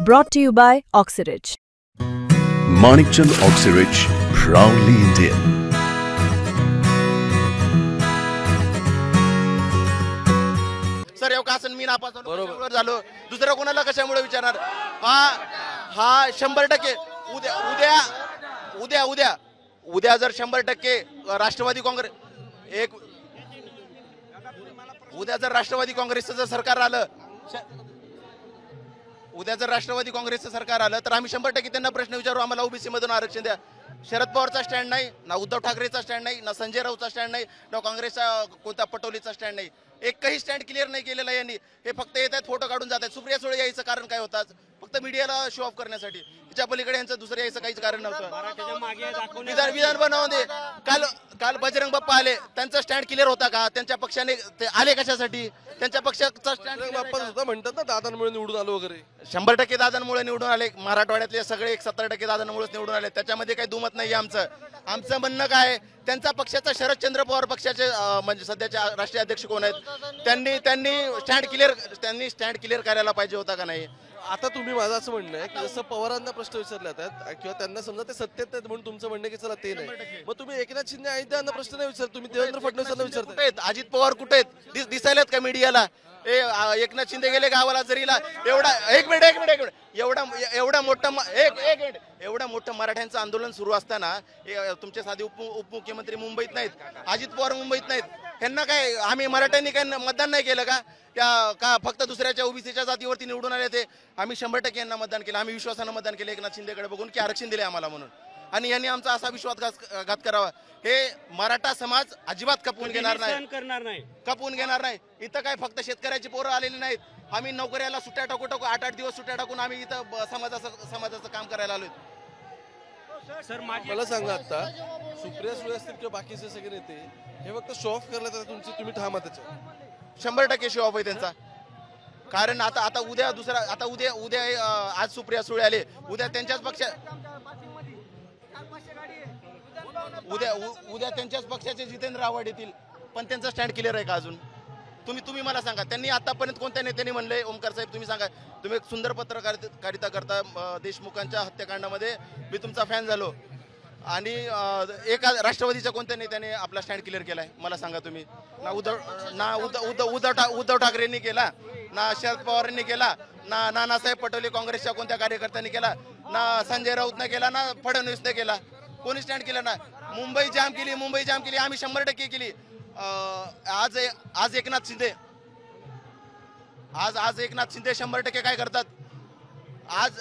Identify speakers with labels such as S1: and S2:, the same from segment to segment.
S1: Brought to you by Oxyrich.
S2: Manikchand Oxyrich, proudly Indian.
S3: Sir एवढं मी नापास बरोबर झालो दुसऱ्या कोणाला कशामुळे विचारणार हा 100% उद्या जर 100% राष्ट्रवादी काँग्रेस उद्या जर राष्ट्रवादी काँग्रेसचं जर सरकार आलं तर आम्ही 100% त्यांना प्रश्न विचारू आम्हाला ओबीसी मधून आरक्षण द्या. शरद पवारचा स्टँड नाही ना उद्धव ठाकरेचा स्टँड नाही ना संजय राऊतचा स्टँड नाही ना काँग्रेसचा कोणता पटोलेचा स्टँड नाही. एकही स्टँड क्लिअर नाही केलेला यांनी. हे फक्त येत आहेत फोटो काढून जात आहेत. सुप्रिया सुळे यायचं कारण काय होतं फक्त मीडियाला शो ऑफ करण्यासाठी. तिच्या पलीकडे यांचं दुसरं यायचं काहीच कारण नव्हतं. विधान बनवून दे. काल बजरंग बाप्पा आले त्यांचा स्टँड क्लिअर होता का? त्यांच्या पक्षाने ते आले कशासाठी? त्यांच्या पक्षाचा स्टँड बाप्पा सुद्धा म्हणतात ना दादांमुळे निवडून आलो वगैरे. 100% दादांमुळे निवडून आले. मराठवाड्यातले सगळे 70% दादांमुळेच निवडून आले. त्याच्यामध्ये काही दुमत नाही. आमचं म्हणणं काय त्यांचा पक्षाचा शरदचंद्र पवार पक्षाचे म्हणजे सध्याचे राष्ट्रीय अध्यक्ष कोण आहेत त्यांनी स्टँड क्लिअर करायला पाहिजे होता का नाही?
S4: आता तुम्ही माझं असं म्हणणं आहे की जसं पवारांना प्रश्न विचारले जातात किंवा त्यांना समजा ते सत्तेत आहेत म्हणून तुमचं म्हणणं की चला ते नाही, मग तुम्ही एकनाथ शिंदे आणि त्यांना प्रश्न नाही विचारत, तुम्ही देवेंद्र फडणवीसांना विचारताय.
S3: अजित पवार कुठे आहेत? दिसायलात का मीडियाला? एकनाथ शिंदे गेले गावाला जरीला. एक मिनिट एवढा मोठं मराठ्यांचं आंदोलन सुरू असताना तुमचे साधे उपमुख्यमंत्री मुंबईत नाहीत, अजित पवार मुंबईत नाहीत. ह्यांना काय आम्ही मराठ्यांनी काय मतदान नाही केलं का फक्त दुसऱ्याच्या ओबीसीच्या जातीवरती निवडून आले ते? आम्ही 100% यांना मतदान केलं. आम्ही विश्वासानं मतदान केलं एकनाथ शिंदेकडे बघून की आरक्षण दिले आम्हाला म्हणून. आणि यांनी आमचा असा विश्वासघात करावा. हे मराठा समाज अजिबात खपवून घेणार नाही. इथं काय फक्त शेतकऱ्याची पोरं आलेली नाहीत. आम्ही नोकऱ्याला सुट्ट्या टाकू 8-8 दिवस सुट्ट्या टाकून आम्ही इथं समाजाचं काम करायला आलोय.
S4: सर मला सांगा आता सुप्रिया सुळे असतील किंवा बाकीचे सगळे नेते हे फक्त शो ऑफ करले तर तुम्ही ठाम आहात?
S3: 100% शो ऑफ आहे त्यांचा. कारण आता उद्या आज सुप्रिया सुळे आले, उद्या त्यांच्याच पक्षाचे जितेंद्र आव्हाड येतील, पण त्यांचा स्टँड क्लिअर आहे का अजून? तुम्ही मला सांगा. त्यांनी आतापर्यंत कोणत्या नेत्यांनी म्हणले ओमकार साहेब तुम्ही सांगा. तुम्ही एक सुंदर पत्रकारिता करता. देशमुखांच्या हत्याकांडामध्ये मी तुमचा फॅन झालो आणि एका राष्ट्रवादीच्या कोणत्या नेत्याने आपला स्टँड क्लिअर केलाय मला सांगा तुम्ही? उद्धव ठाकरेंनी केला, ना शरद पवारांनी केला, ना नानासाहेब पटोले काँग्रेसच्या कोणत्या कार्यकर्त्यांनी केला, ना संजय राऊतने केला, ना फडणवीसने केला. कोणी स्टँड केलं ना? मुंबई जाम केली आम्ही 100% केली. आज एकनाथ शिंदे 100% काय करतात?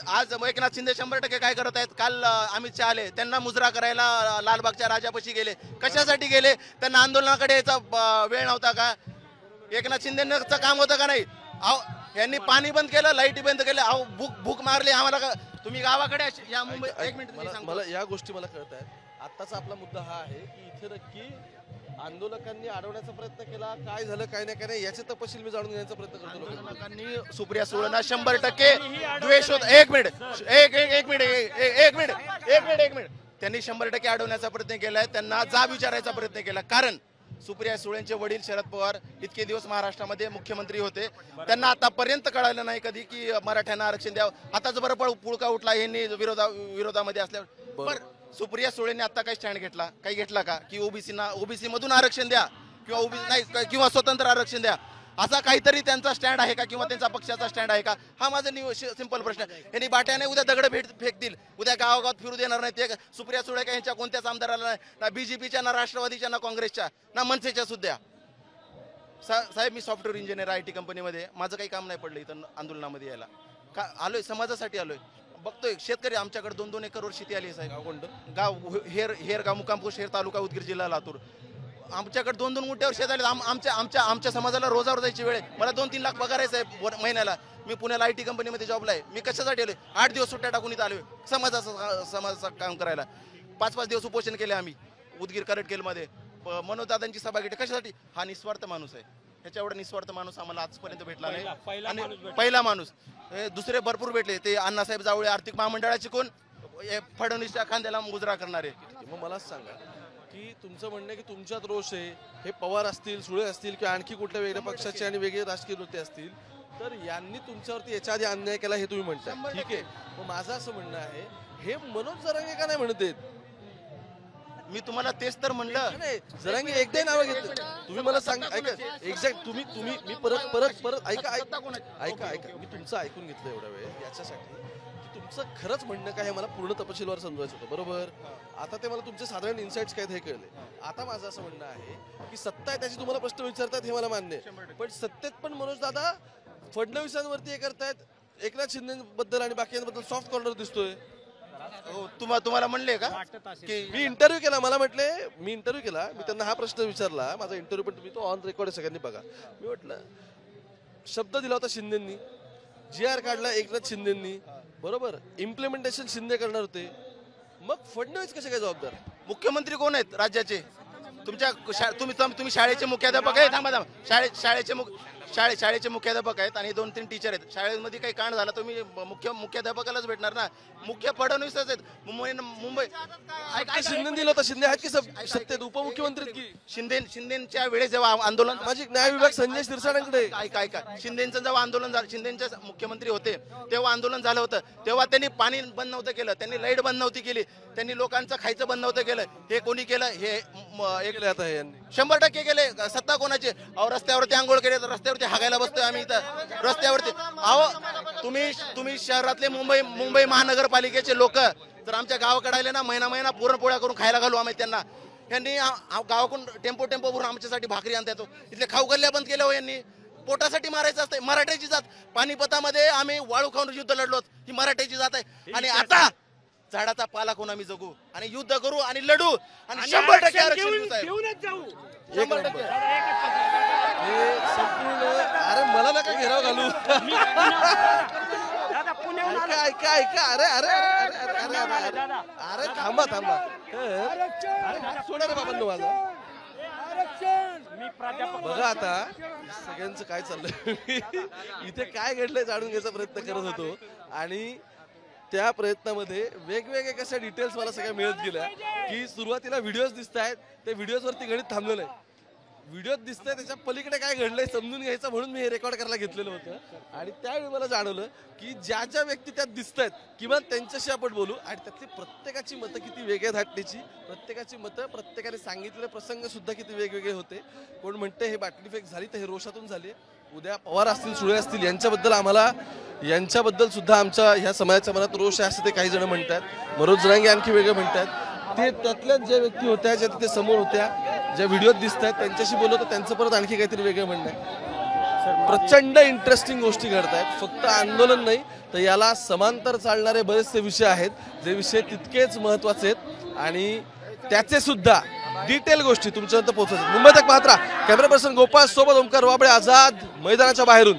S3: आज एकनाथ शिंदे 100% काय करत आहेत? काल अमित शहा आले, त्यांना मुजरा करायला लालबागच्या राजापाशी गेले. कशासाठी गेले? त्यांना आंदोलनाकडे यायचा वेळ नव्हता का? एकनाथ शिंदेचं काम होतं का नाही? यांनी पाणी बंद केलं, लाईट बंद केलं, भूक मारली आम्हाला. तुम्ही गावाकडे या मुंबई. एक मिनिट
S4: मला या गोष्टी मला कळत आहेत. आत्ताचा आपला मुद्दा हा आहे की इथे नक्की आंदोलकांनी अडवण्याचा प्रयत्न केला, काय झालं काय नाही याचे तपशील मी जाणून घेण्याचा प्रयत्न करतो.
S3: आंदोलकांनी सुप्रिया सुळेंना 100% द्वेष होता. एक मिनिट त्यांनी 100% अडवण्याचा प्रयत्न केलाय. त्यांना जाब विचारायचा प्रयत्न केला. कारण सुप्रिया सुळेंचे वडील शरद पवार इतके दिवस महाराष्ट्रामध्ये मुख्यमंत्री होते. त्यांना आतापर्यंत कळालं नाही कधी की मराठ्यांना आरक्षण द्यावं. आताच बरं पुळका उठला यांनी विरोधामध्ये असल्यावर. सुप्रिया सुळेंनी आता काही स्टँड घेतला का की ओबीसी मधून आरक्षण द्या किंवा स्वतंत्र आरक्षण द्या असा काहीतरी त्यांचा स्टँड आहे का किंवा त्यांचा पक्षाचा स्टँड आहे का? हा माझा सिंपल प्रश्न. यांनी बाट्याने उद्या दगड फेकतील, उद्या गावागावात फिरू देणार नाही. ते सुप्रिया सुळे का यांच्या कोणत्याच आमदाराला नाही, ना बीजेपीच्या, ना राष्ट्रवादीच्या, ना काँग्रेसच्या, ना मनसेच्या सुद्धा. साहेब मी सॉफ्टवेअर इंजिनियर IT कंपनीमध्ये. माझं काही काम नाही पडलं इथं आंदोलनामध्ये यायला. का आलोय? समाजासाठी आलोय. बघतोय शेतकरी आमच्याकडे 2-2 एकरवर शेती आली आहे साहेब. गाव हेरगाव मुकामपूर हेर तालुका उदगीर जिल्हा लातूर. आमच्याकडे 2-2 गुंठ्यावर शेत आले. आमच्या समाजाला रोजावर जायची वेळ आहे. मला 2-3 लाख पगार आहे साहेब महिन्याला. मी पुण्याला IT कंपनीमध्ये जॉबला आहे. मी कशासाठी आलोय? 8 दिवस सुट्ट्या टाकून इथं आलोय समाजाचं काम करायला. 5-5 दिवस उपोषण केले आम्ही उदगीर करटकेलमध्ये. मनोजदादांची सभा घेतली. कशासाठी? हा निस्वार्थ माणूस आहे. ह्याच्या एवढा निस्वार्थ माणूस आम्हाला आजपर्यंत भेटला नाही. आणि पहिला माणूस. दुसरे भरपूर भेटले. ते अण्णासाहेब जावळे आर्थिक महामंडळाचे कोण? फडणवीसच्या खांद्याला मुजरा करणारे.
S4: मग मला सांगा की तुमचं म्हणणं आहे की तुमच्यात रोष आहे, हे पवार असतील, सुळे असतील किंवा आणखी कुठल्या वेगळ्या पक्षाचे आणि वेगळे राजकीय नेते असतील, तर यांनी तुमच्यावरती याच्या आधी अन्याय केला हे तुम्ही म्हणताय, ठीक आहे. मग माझं असं म्हणणं आहे, हे मनोज जरांगे का नाही म्हणत आहेत?
S3: मी तुम्हाला तेच तर म्हणलं.
S4: नाही, जरांगे एकदा नाव घेतलं. तुम्ही मला सांगा, ऐका एक्झॅक्ट तुम्ही मी परत ऐका मी तुमचं ऐकून घेतलं एवढा वेळ याच्यासाठी की तुमचं खरंच म्हणणं काय हे मला पूर्ण तपशीलवार समजायचं होतं, बरोबर. आता ते मला तुमचे साधारण इन्साइट्स काय हे कळले. आता माझं असं म्हणणं आहे की सत्ता आहे त्याची तुम्हाला प्रश्न विचारतात हे मला मान्य आहे, पण सत्तेत पण मनोज दादा फडणवीसांवरती हे करतायत, एकनाथ शिंदेबद्दल आणि बाकीयांबद्दल सॉफ्ट कॉर्नर दिसतोय.
S3: हो, तुम्हाला म्हणले का की
S4: मी इंटरव्ह्यू केला, मला म्हटले, मी इंटरव्ह्यू केला, मी त्यांना हा प्रश्न विचारला, माझा इंटरव्ह्यू पण तुम्ही तो ऑन रेकॉर्ड आहे, सगळ्यांनी बघा. मी म्हटलं शब्द दिला होता शिंदेंनी, GR काढला एकनाथ शिंदेंनी, बरोबर, इम्प्लिमेंटेशन शिंदे करणार होते, मग फडणवीस कसे काय जबाबदार?
S3: मुख्यमंत्री कोण आहेत राज्याचे? तुमच्या तुम्ही शाळेचे मुख्याध्यापक आहेत. थांबा शाळेचे मुख्याध्यापक आहेत आणि 2-3 टीचर आहेत. शाळेमध्ये काही कांड झाला तुम्ही मुख्याध्यापकालाच भेटणार ना. मुख्य फडणवीसच आहेत. मुंबई
S4: शिंदे दिलं होतं, शिंदे आहेत की सत्तेत, उपमुख्यमंत्री की
S3: शिंदेच्या वेळेस जेव्हा आंदोलन,
S4: सामाजिक न्याय विभाग संजय शिरसाटांकडे.
S3: ऐका शिंदेचं जेव्हा आंदोलन झालं, शिंदेचे मुख्यमंत्री होते तेव्हा आंदोलन झालं होतं, तेव्हा त्यांनी पाणी बंद नव्हतं केलं, त्यांनी लाईट बंद नव्हती केली, त्यांनी लोकांचं खायचं बंद नव्हतं केलं. हे कोणी केलं? हे
S4: आता यांनी
S3: 100% केले. सत्ता कोणाची? अहो, रस्त्यावरती आंघोळ केले तर रस्त्यावरती हागायला बसतोय आम्ही इथं रस्त्यावरती. अहो, तुम्ही शहरातले मुंबई महानगरपालिकेचे लोक जर आमच्या गावाकडे आले ना, महिना पुरणपोळ्या करून खायला घालू आम्ही त्यांना. यांनी गावाकडून टेम्पो भरून आमच्यासाठी भाकरी आणतात. इथले खाऊ गल्ल्या बंद केल्या हो यांनी. पोटासाठी मारायचं असतंय. मराठ्याची जात. पानिपतामध्ये आम्ही वाळू खाऊन युद्ध लढलो, ही मराठ्याची जात आहे. आणि आता झाडाचा पाला कोण आम्ही जगू आणि युद्ध करू आणि लढू आणि 100% आरक्षण देऊ.
S4: 100%. हे संपूर्ण, अरे मला नका घेराव घालू. ऐका अरे थांबा सोडा रे बाबांनो माझा. बघा आता सगळ्यांचं काय चाललंय, इथे काय घडलंय जाणून घ्यायचा प्रयत्न करत होतो आणि त्या प्रयत्नामध्ये वेगवेगळे कशा डिटेल्स मला सगळ्या मिळत गेल्या की सुरुवातीला व्हिडिओज दिसत आहेत, त्या व्हिडिओजवरती गणित थांबलं नाही. व्हिडिओत दिसतंय त्याच्या पलीकडे काय घडलंय समजून घ्यायचं म्हणून मी हे रेकॉर्ड करायला घेतलेलं होतं. आणि त्यावेळी मला जाणवलं की ज्या व्यक्ती त्यात दिसत आहेत किंवा त्यांच्याशी आपण बोलू आणि त्यातली प्रत्येकाची मतं किती वेगळ्या धाटणीची, प्रत्येकाची मतं, प्रत्येकाने सांगितलेले प्रसंग सुद्धा किती वेगवेगळे होते. कोण म्हणते हे बाटली फेक झाली तर हे रोषातून झाली, उद्या पवार असतील, सुळे असतील, यांच्याबद्दल सुद्धा आमच्या ह्या समाजाच्या मनात रोष आहे असं ते काही जण म्हणतात. मनोज जरांगे आणखी वेगळं म्हणतात. ते त्यातल्या ज्या व्यक्ती होत्या ज्या तिथे समोर होत्या, ज्या व्हिडिओत दिसत आहेत त्यांच्याशी बोललो तर त्यांचं परत आणखी काहीतरी वेगळं म्हणणं आहे. प्रचंड इंटरेस्टिंग गोष्टी घडत आहेत. फक्त आंदोलन नाही तर याला समांतर चालणारे बरेचसे विषय आहेत, जे विषय तितकेच महत्वाचे आहेत आणि त्याचे सुद्धा डिटेल गोष्टी तुमच्यापर्यंत पोहोचतात. मुंबई तक पाहत राहा. कॅमेरा पर्सन गोपाळ सोबत ओमकार वाबळे, आझाद मैदानाच्या बाहेरून.